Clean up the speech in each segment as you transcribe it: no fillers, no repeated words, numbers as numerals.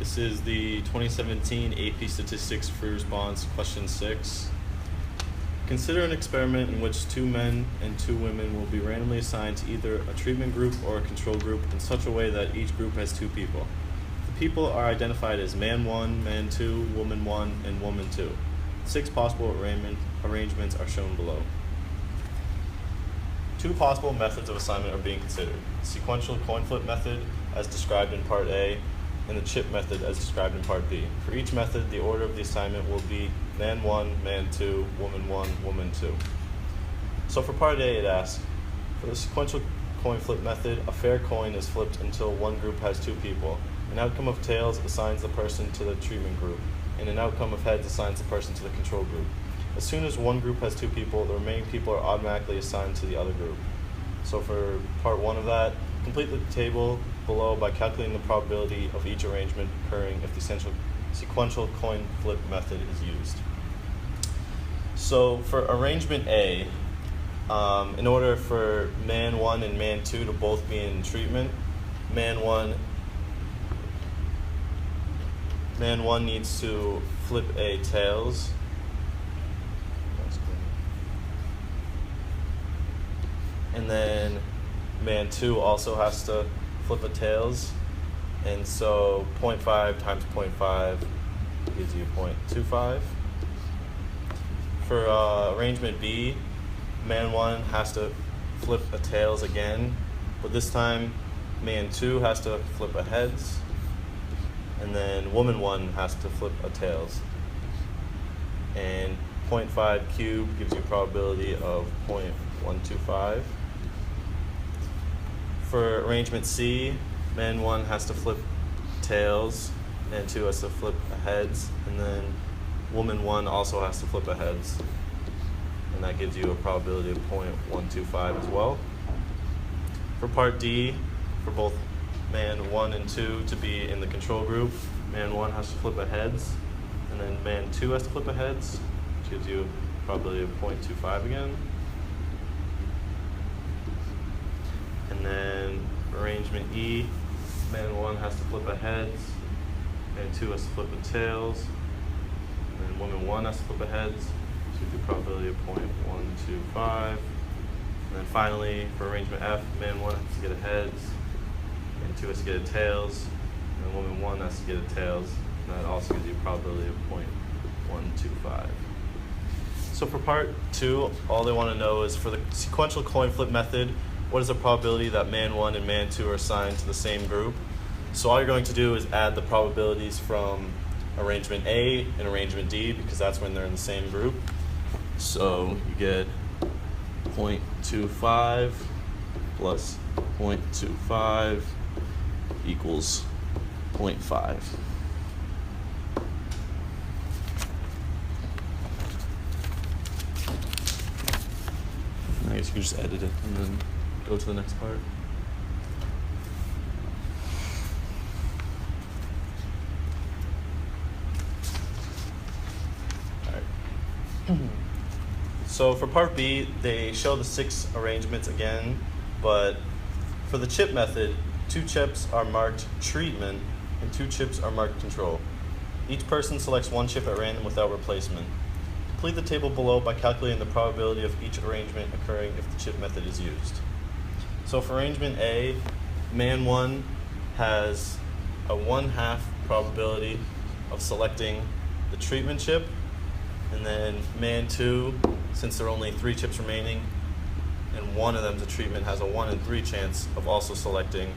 This is the 2017 AP Statistics Free Response Question 6. Consider an experiment in which 2 men and 2 women will be randomly assigned to either a treatment group or a control group in such a way that each group has 2 people. The people are identified as man 1, man 2, woman 1, and woman 2. 6 possible arrangements are shown below. 2 possible methods of assignment are being considered: the sequential coin flip method, as described in Part A, and the chip method, as described in Part B. For each method, the order of the assignment will be man 1, man 2, woman 1, woman 2. So for Part A, it asks, for the sequential coin flip method, a fair coin is flipped until one group has 2 people. An outcome of tails assigns the person to the treatment group, and an outcome of heads assigns the person to the control group. As soon as one group has 2 people, the remaining people are automatically assigned to the other group. So for Part 1 of that, complete the table below by calculating the probability of each arrangement occurring if the sequential coin flip method is used. So for arrangement A, in order for man 1 and man 2 to both be in treatment, man 1 needs to flip a tails. And then man 2 also has to flip a tails. And so 0.5 times 0.5 gives you 0.25. For arrangement B, man 1 has to flip a tails again, but this time man 2 has to flip a heads, and then woman 1 has to flip a tails. And 0.5 cubed gives you a probability of 0.125. For arrangement C, man 1 has to flip tails, man 2 has to flip a heads, and then woman 1 also has to flip a heads. And that gives you a probability of 0.125 as well. For Part D, for both man 1 and 2 to be in the control group, man 1 has to flip a heads, and then man 2 has to flip a heads, which gives you a probability of 0.25 again. And then arrangement E, man 1 has to flip a heads, man 2 has to flip a tails, and then woman 1 has to flip a heads, which gives you a probability of 0.125. And then finally, for arrangement F, man 1 has to get a heads, man 2 has to get a tails, and then woman 1 has to get a tails, and that also gives you a probability of 0.125. So for Part 2, all they want to know is for the sequential coin flip method, what is the probability that man 1 and man 2 are assigned to the same group? So all you're going to do is add the probabilities from arrangement A and arrangement D, because that's when they're in the same group. So you get 0.25 plus 0.25 equals 0.5. I guess you can just edit it and then go to the next part. All right. So for Part B, they show the 6 arrangements again, but for the chip method, 2 chips are marked treatment and 2 chips are marked control. Each person selects 1 chip at random without replacement. Complete the table below by calculating the probability of each arrangement occurring if the chip method is used. So for arrangement A, man 1 has a 1/2 probability of selecting the treatment chip, and then man 2, since there are only 3 chips remaining and one of them is a treatment, has a 1 in 3 chance of also selecting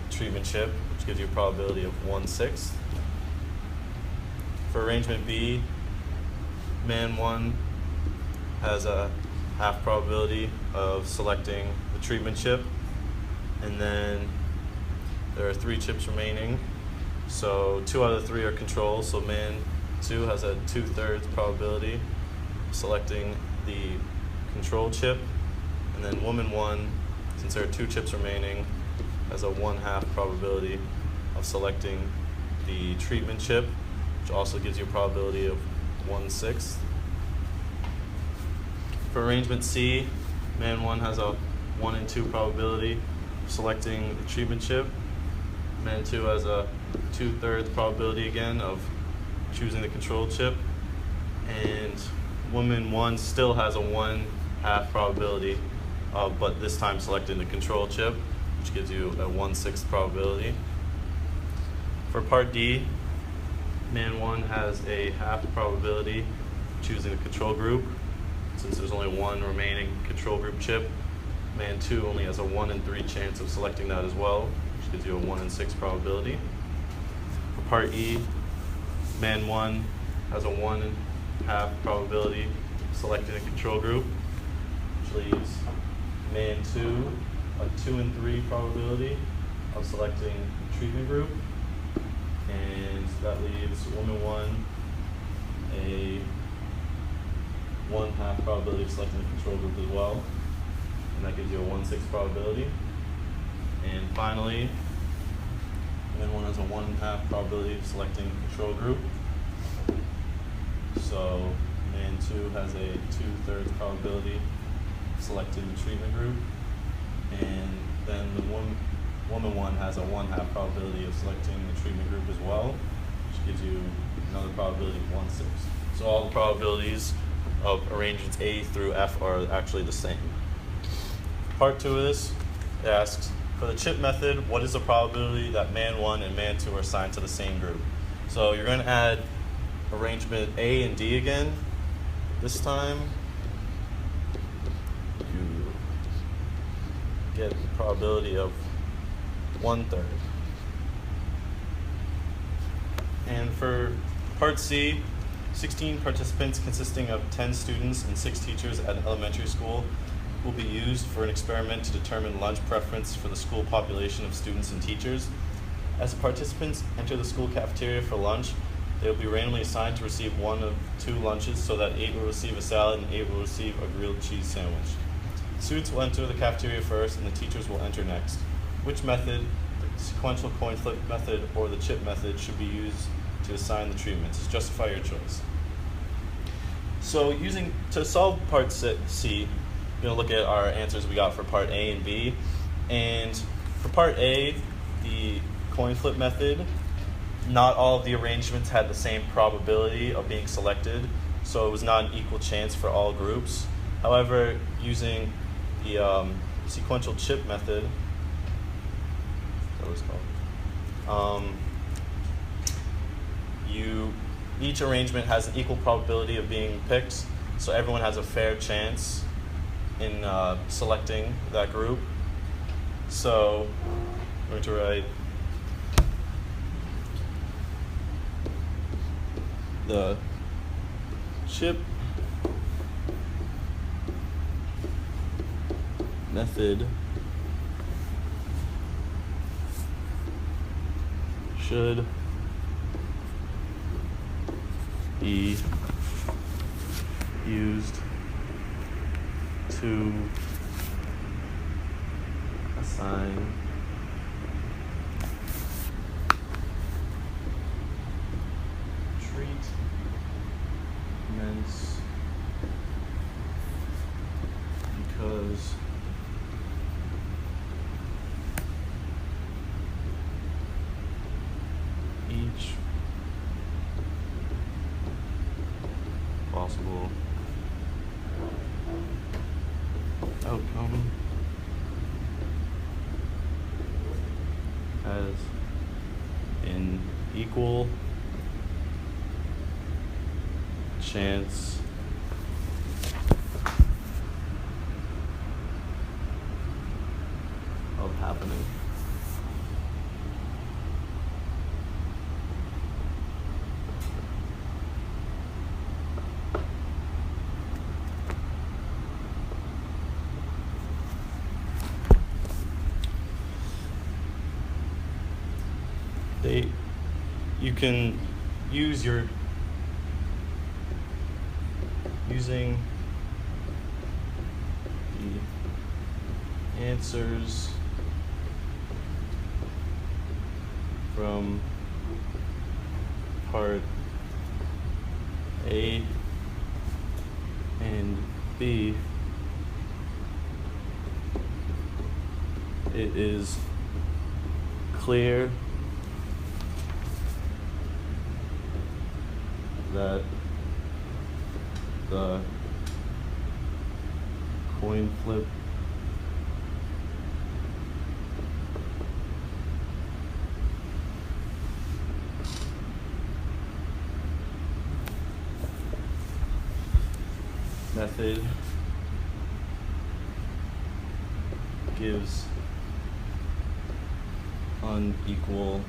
the treatment chip, which gives you a probability of 1/6. For arrangement B, man 1 has a 1/2 probability of selecting the treatment chip, and then there are 3 chips remaining, so 2 out of the 3 are control, so man 2 has a 2/3 probability of selecting the control chip, and then woman 1, since there are 2 chips remaining, has a 1/2 probability of selecting the treatment chip, which also gives you a probability of 1/6. For arrangement C, man 1 has a 1 in 2 probability of selecting the treatment chip. Man 2 has a 2/3 probability again of choosing the control chip, and woman 1 still has a 1/2 probability, but this time selecting the control chip, which gives you a 1/6 probability. For part D, man 1 has a half probability of choosing the control group. Since there's only one remaining control group chip, man 2 only has a 1 in 3 chance of selecting that as well, which gives you a 1 in 6 probability. For part E, man 1 has a 1/2 probability of selecting a control group, which leaves man 2 a 2 in 3 probability of selecting the treatment group, and that leaves woman 1 a 1/2 probability of selecting the control group as well, and that gives you a 1/6 probability. And finally, man 1 has a 1/2 probability of selecting the control group. So man 2 has a 2/3 probability of selecting the treatment group, and then the woman 1 has a 1/2 probability of selecting the treatment group as well, which gives you another probability of 1/6. So all the probabilities of arrangements A through F are actually the same. Part 2 of this asks, for the chip method, what is the probability that man 1 and man 2 are assigned to the same group? So you're going to add arrangement A and D again. This time, you get the probability of 1/3. And for part C, 16 participants consisting of 10 students and 6 teachers at an elementary school will be used for an experiment to determine lunch preference for the school population of students and teachers. As the participants enter the school cafeteria for lunch, they will be randomly assigned to receive one of 2 lunches, so that 8 will receive a salad and 8 will receive a grilled cheese sandwich. The students will enter the cafeteria first and the teachers will enter next. Which method, the sequential coin flip method or the chip method, should be used to assign the treatments? Just justify your choice. So to solve part C, we're going to look at our answers we got for part A and B. And for part A, the coin flip method, not all of the arrangements had the same probability of being selected, so it was not an equal chance for all groups. However, using the sequential chip method, that was called, each arrangement has an equal probability of being picked, so everyone has a fair chance in selecting that group. So I'm going to write the chip method should be used to assign treatments because each possible outcome has an equal chance of happening. You can use using the answers from part A and B, it is clear that the coin flip method gives unequal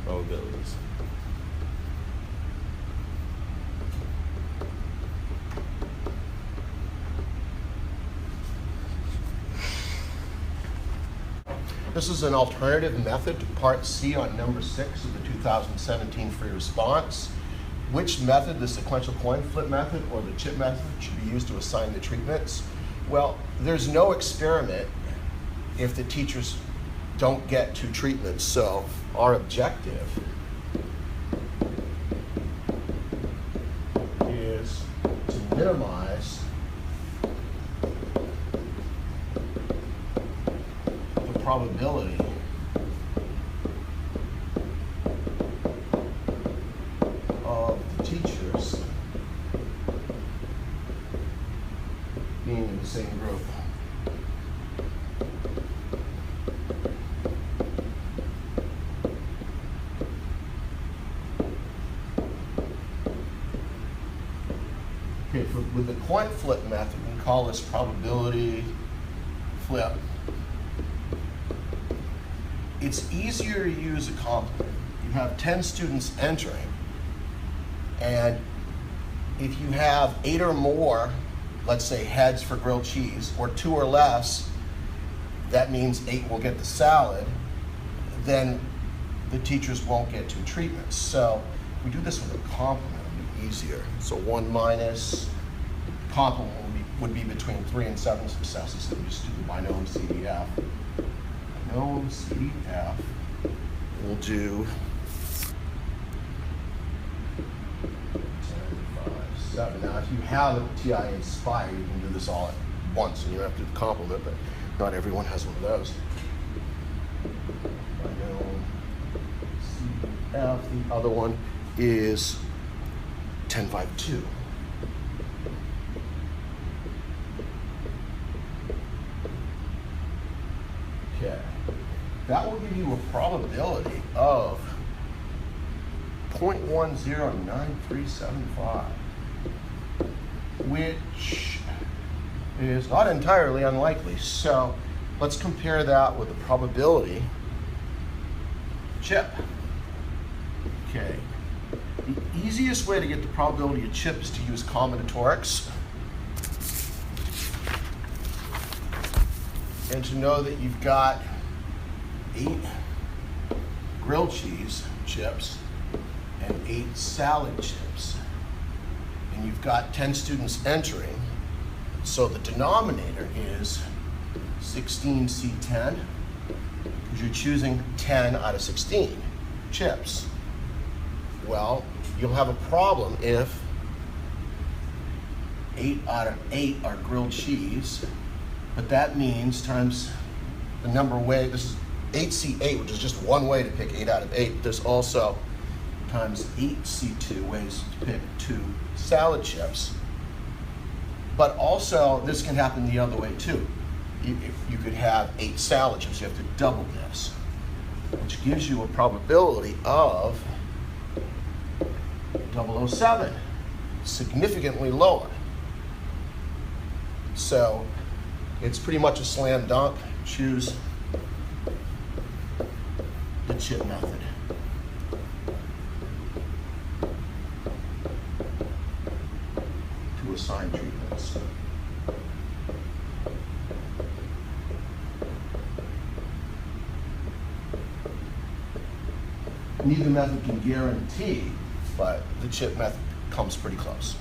probabilities. This is an alternative method to Part C on number 6 of the 2017 free response. Which method, the sequential coin flip method or the chip method, should be used to assign the treatments? Well, there's no experiment if the teachers don't get 2 treatments. So our objective is to minimize the probability of the teachers being in the same group. Okay, with the coin flip method, we call this probability flip. It's easier to use a complement. You have 10 students entering, and if you have 8 or more, let's say heads for grilled cheese, or 2 or less, that means 8 will get the salad, then the teachers won't get 2 treatments. So if we do this with a complement, it'll be easier. So 1 minus complement would be between 3 and 7 successes. So we just do the binomial CDF. Binomial CDF, we'll do 10, 5, 7. Now, if you have a TI Inspire, you can do this all at once, and you have to do the complement, but not everyone has one of those. Binomial CDF. The other one is 10, 5, 2. Okay, that will give you a probability of 0.109375, which is not entirely unlikely. So let's compare that with the probability chip. Okay, the easiest way to get the probability of chip is to use combinatorics. And to know that you've got 8 grilled cheese chips and 8 salad chips, and you've got 10 students entering, so the denominator is 16C10, because you're choosing 10 out of 16 chips. Well, you'll have a problem if 8 out of 8 are grilled cheese, but that means times the number way, this is 8C8, which is just one way to pick 8 out of 8. There's also times 8C2 ways to pick 2 salad chips. But also, this can happen the other way too. You could have 8 salad chips, you have to double this, which gives you a probability of 007, significantly lower. So it's pretty much a slam dunk. Choose the chip method. To assign treatments. Neither method can guarantee, but the chip method comes pretty close.